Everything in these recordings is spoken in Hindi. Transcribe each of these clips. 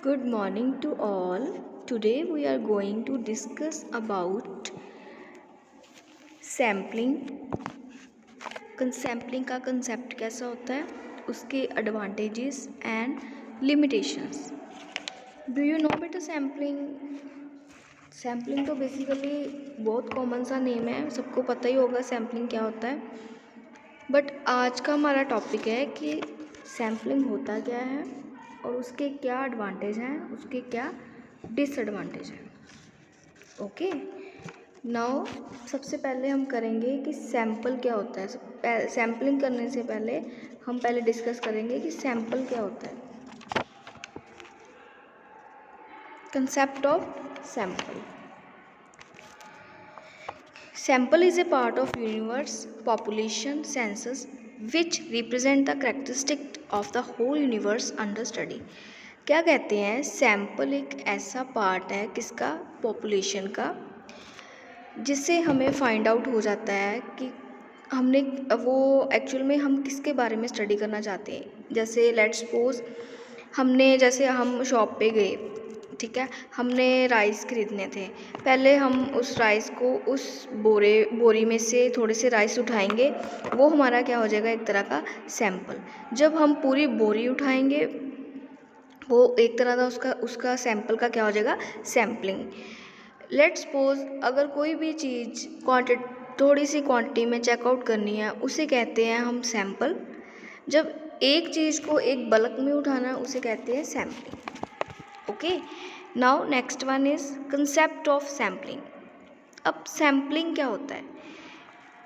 Good morning to all. Today we are going to discuss about sampling. Sampling का कंसेप्ट कैसा होता है, उसके advantages and limitations. Do you know बेटा सैम्पलिंग? सैम्पलिंग तो बेसिकली बहुत कॉमन सा नेम है, सबको पता ही होगा सैम्पलिंग क्या होता है। बट आज का हमारा टॉपिक है कि सैम्पलिंग होता क्या है और उसके क्या एडवांटेज हैं, उसके क्या डिसएडवांटेज हैं। ओके, नाउ सबसे पहले हम करेंगे कि सैम्पल क्या होता है। सैम्पलिंग करने से पहले हम पहले डिस्कस करेंगे कि सैम्पल क्या होता है। Concept of sample. Sample is a part of universe population census which represent the characteristic of the whole universe under study। क्या कहते हैं, सैम्पल एक ऐसा पार्ट है किसका, पॉपुलेशन का, जिससे हमें फाइंड आउट हो जाता है कि हमने वो एक्चुअल में हम किसके बारे में स्टडी करना चाहते हैं। जैसे लेट्स सपोज जैसे हम शॉप पे गए, ठीक है, हमने राइस खरीदने थे। पहले हम उस राइस को उस बोरी में से थोड़े से राइस उठाएंगे, वो हमारा क्या हो जाएगा, एक तरह का सैम्पल। जब हम पूरी बोरी उठाएंगे, वो एक तरह का उसका सैम्पल का क्या हो जाएगा, सैम्पलिंग। लेट्स सपोज अगर कोई भी चीज़ थोड़ी सी क्वांटिटी में चेकआउट करनी है, उसे कहते हैं हम सैम्पल। जब एक चीज़ को एक बल्क में उठाना है, उसे कहते हैं sampling. Okay, now next one is concept of sampling. अब सैम्पलिंग क्या होता है,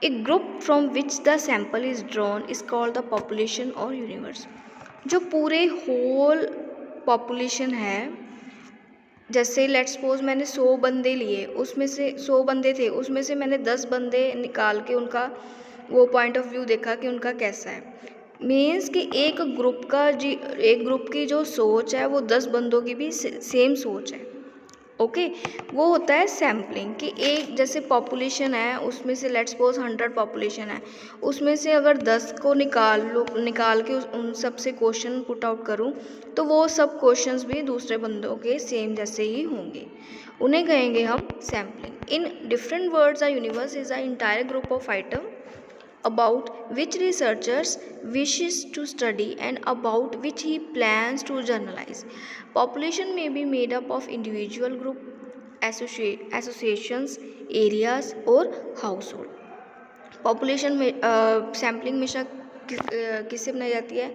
a group from which the sample is drawn is called the population और यूनिवर्स। जो पूरे होल पॉपुलेशन है, जैसे लेट्स सपोज मैंने 100 बंदे लिए, उसमें से 100 बंदे थे, उसमें से मैंने 10 बंदे निकाल के उनका वो पॉइंट ऑफ व्यू देखा कि उनका कैसा है। मीन्स कि एक ग्रुप की जो सोच है वो 10 बंदों की भी सेम सोच है। ओके, वो होता है सैम्पलिंग। कि एक जैसे पॉपुलेशन है, उसमें से लेट्स सपोज 100 पॉपुलेशन है, उसमें से अगर 10 को निकाल के उन सब से क्वेश्चन पुट आउट करूँ, तो वो सब क्वेश्चंस भी दूसरे बंदों के सेम जैसे ही होंगे, उन्हें कहेंगे हम sampling. In different words, a universe is a entire group of item about which researchers wishes to study and about which he plans to journalize. Population may be made up of individual group, associations, areas or household। Population में सैम्पलिंग हमेशा किससे बनाई जाती है,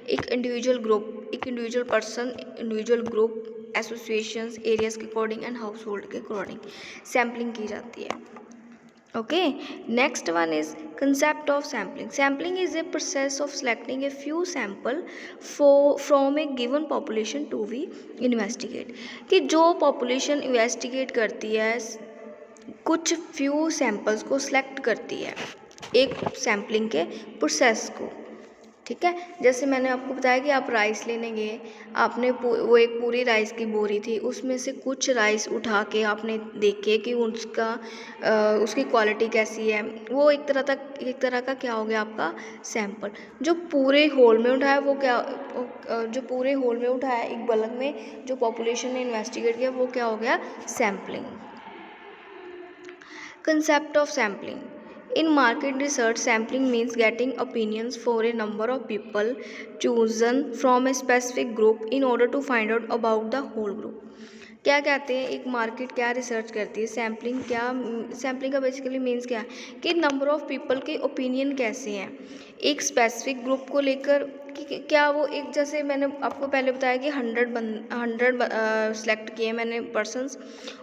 एक इंडिविजुअल ग्रुप, एक individual person, individual group, associations, areas के अकॉर्डिंग एंड हाउस होल्ड के अकॉर्डिंग सैम्पलिंग की जाती है। Okay, next one is concept of sampling. Sampling is a process of selecting a few sample from a given population to be investigate। कि जो population investigate करती है, कुछ few samples को select करती है एक sampling के process को, ठीक है। जैसे मैंने आपको बताया कि आप राइस लेने गए, आपने वो एक पूरी राइस की बोरी थी, उसमें से कुछ राइस उठा के आपने देखे कि उसकी क्वालिटी कैसी है। वो एक तरह का क्या हो गया, आपका सैंपल। जो पूरे होल में उठाया जो पूरे होल में उठाया एक बल्क में, जो पॉपुलेशन ने इन्वेस्टिगेट किया, वो क्या हो गया, sampling. Concept of sampling. In market research, sampling means getting opinions for a number of people chosen from a specific group in order to find out about the whole group। क्या कहते हैं, एक मार्केट क्या रिसर्च करती है, सैम्पलिंग का बेसिकली मीन्स क्या है कि नंबर ऑफ पीपल के ओपिनियन कैसे हैं एक स्पेसिफिक ग्रुप को लेकर। कि क्या वो एक, जैसे मैंने आपको पहले बताया कि 100 सेलेक्ट किए मैंने पर्सनस,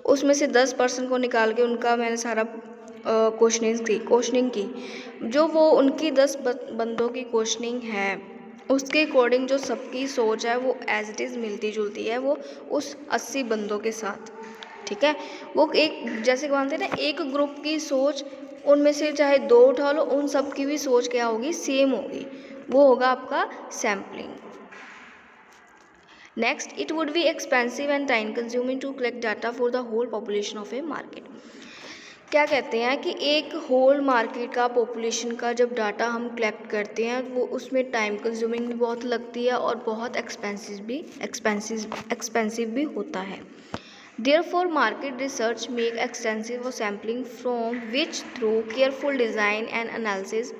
उसमें से 10 पर्सन को निकाल के उनका मैंने सारा क्वेश्चनिंग की। जो वो उनकी 10 बंदों की क्वेश्चनिंग है, उसके अकॉर्डिंग जो सबकी सोच है वो एज इट इज़ मिलती जुलती है वो उस 80 बंदों के साथ, ठीक है। वो एक जैसे मानते हैं ना, एक ग्रुप की सोच, उनमें से चाहे 2 उठा लो, उन सब की भी सोच क्या होगी, सेम होगी। वो होगा आपका sampling. Next, it would be expensive and time consuming to collect data for the whole population of a market. क्या कहते हैं कि एक होल मार्केट का पॉपुलेशन का जब डाटा हम कलेक्ट करते हैं वो उसमें टाइम कंज्यूमिंग भी बहुत लगती है और बहुत एक्सपेंसिव भी होता है। Therefore, market research make extensive sampling from which through careful design and analysis,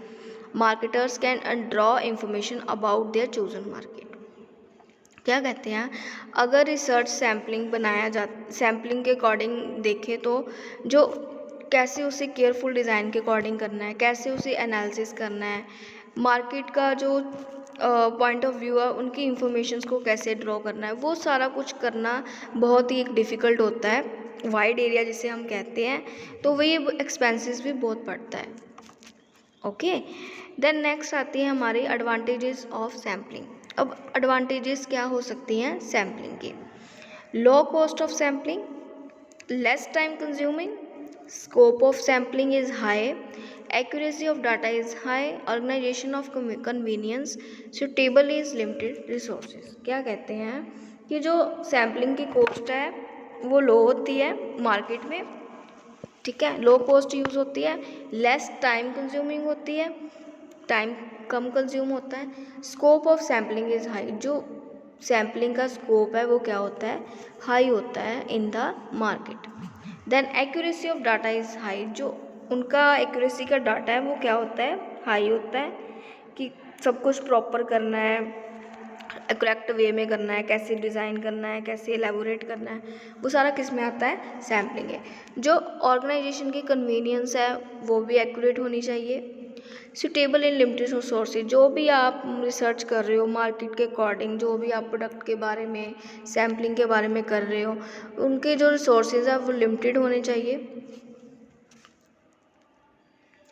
marketers can draw information about their chosen market। क्या कहते हैं, अगर रिसर्च सैम्पलिंग के अकॉर्डिंग देखें तो जो कैसे उसे केयरफुल डिज़ाइन के अकॉर्डिंग करना है, कैसे उसे एनालिसिस करना है, मार्केट का जो पॉइंट ऑफ व्यू है उनकी इंफॉर्मेशंस को कैसे ड्रॉ करना है, वो सारा कुछ करना बहुत ही एक डिफ़िकल्ट होता है, वाइड एरिया जिसे हम कहते हैं, तो वही एक्सपेंसेस भी बहुत पड़ता है। ओके, देन नेक्स्ट आती है हमारी एडवांटेजेस ऑफ सैम्पलिंग। अब एडवांटेजेस क्या हो सकती हैं सैम्पलिंग के? Low cost of sampling, less time consuming, scope of sampling is high, accuracy of data is high, organization of convenience, suitable is limited resources। क्या कहते हैं कि जो सैम्पलिंग की कॉस्ट है वो लो होती है मार्केट में, ठीक है, लो कॉस्ट यूज़ होती है, लेस टाइम कंज्यूमिंग होती है, टाइम कम कंज्यूम होता है, scope of sampling is high, जो सैम्पलिंग का स्कोप है वो क्या होता है, हाई होता है in the market. Then accuracy of data is high, जो उनका एक्यूरेसी का डाटा है वो क्या होता है, हाई होता है, कि सब कुछ प्रॉपर करना है, करेक्ट वे में करना है, कैसे डिज़ाइन करना है, कैसे एलेबोरेट करना है, वो सारा किस में आता है, सैम्पलिंग है। जो ऑर्गेनाइजेशन की कन्वीनियंस है वो भी एक्यूरेट होनी चाहिए। सुटेबल इन लिमिटेड रिसोर्सेज, जो भी आप रिसर्च कर रहे हो मार्केट के अकॉर्डिंग, जो भी आप प्रोडक्ट के बारे में सैम्पलिंग के बारे में कर रहे हो, उनके जो रिसोर्सेज है वो लिमिटेड होने चाहिए।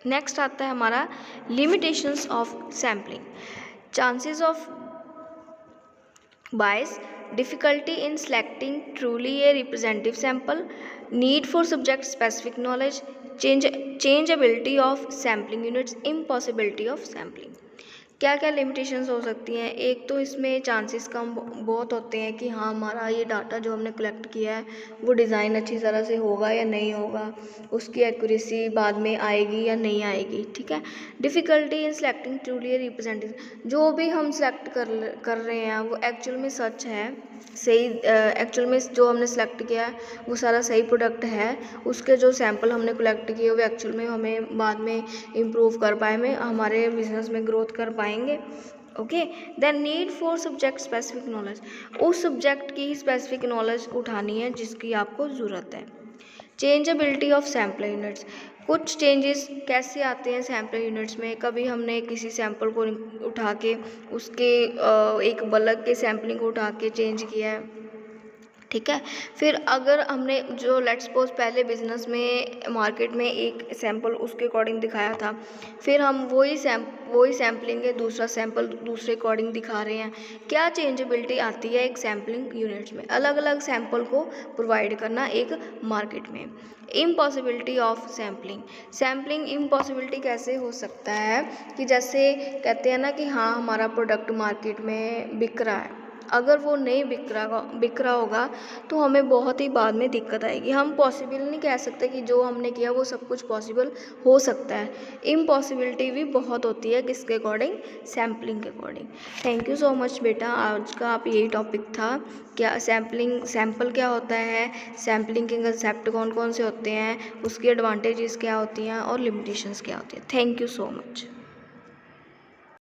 नेक्स्ट आता है हमारा limitations of sampling, chances of bias, difficulty in selecting truly a representative sample, need for subject specific knowledge, changeability of sampling units, impossibility of sampling. क्या क्या लिमिटेशंस हो सकती हैं? एक तो इसमें चांसेस कम बहुत होते हैं कि हाँ हमारा ये डाटा जो हमने कलेक्ट किया है वो डिज़ाइन अच्छी तरह से होगा या नहीं होगा, उसकी एक्यूरेसी बाद में आएगी या नहीं आएगी, ठीक है। Difficulty in selecting truly representative, जो भी हम सेलेक्ट कर रहे हैं वो एक्चुअल में सच है, सही एक्चुअल में जो हमने सेलेक्ट किया है वो सारा सही प्रोडक्ट है, उसके जो सैंपल हमने कलेक्ट किए वो एक्चुअल में हमें बाद में इम्प्रूव कर पाए, में हमारे बिजनेस में ग्रोथ कर पाएंगे। Okay, then need for subject specific knowledge, उस सब्जेक्ट की स्पेसिफिक नॉलेज उठानी है जिसकी आपको ज़रूरत है। चेंजेबिलिटी ऑफ सैम्पल यूनिट्स, कुछ चेंजेस कैसे आते हैं सैम्पल यूनिट्स में, कभी हमने किसी सैंपल को उठा के उसके एक बल्क के सैम्पलिंग को उठा के चेंज किया है, ठीक है। फिर अगर हमने जो लेट्स सपोज पहले बिजनेस में मार्केट में एक सैंपल उसके अकॉर्डिंग दिखाया था, फिर हम वही सैम्पलिंग के दूसरा सैंपल दूसरे अकॉर्डिंग दिखा रहे हैं, क्या चेंजेबिलिटी आती है एक सैम्पलिंग यूनिट्स में, अलग अलग सैंपल को प्रोवाइड करना एक मार्केट में। इम्पॉसिबिलिटी ऑफ सैम्पलिंग इम्पॉसिबिलिटी कैसे हो सकता है कि जैसे कहते हैं ना कि हाँ हमारा प्रोडक्ट मार्केट में बिक रहा है, अगर वो नहीं बिक रहा होगा तो हमें बहुत ही बाद में दिक्कत आएगी। हम पॉसिबल नहीं कह सकते कि जो हमने किया वो सब कुछ पॉसिबल हो सकता है, इम्पॉसिबिलिटी भी बहुत होती है किसके अकॉर्डिंग, सैम्पलिंग के according. Thank you so much बेटा, आज का आप यही टॉपिक था, क्या सैम्पल क्या होता है, सैम्पलिंग के कंसेप्ट कौन कौन से होते हैं, उसकी एडवांटेजेस क्या होती हैं और लिमिटेशंस क्या होती हैं। Thank you so much.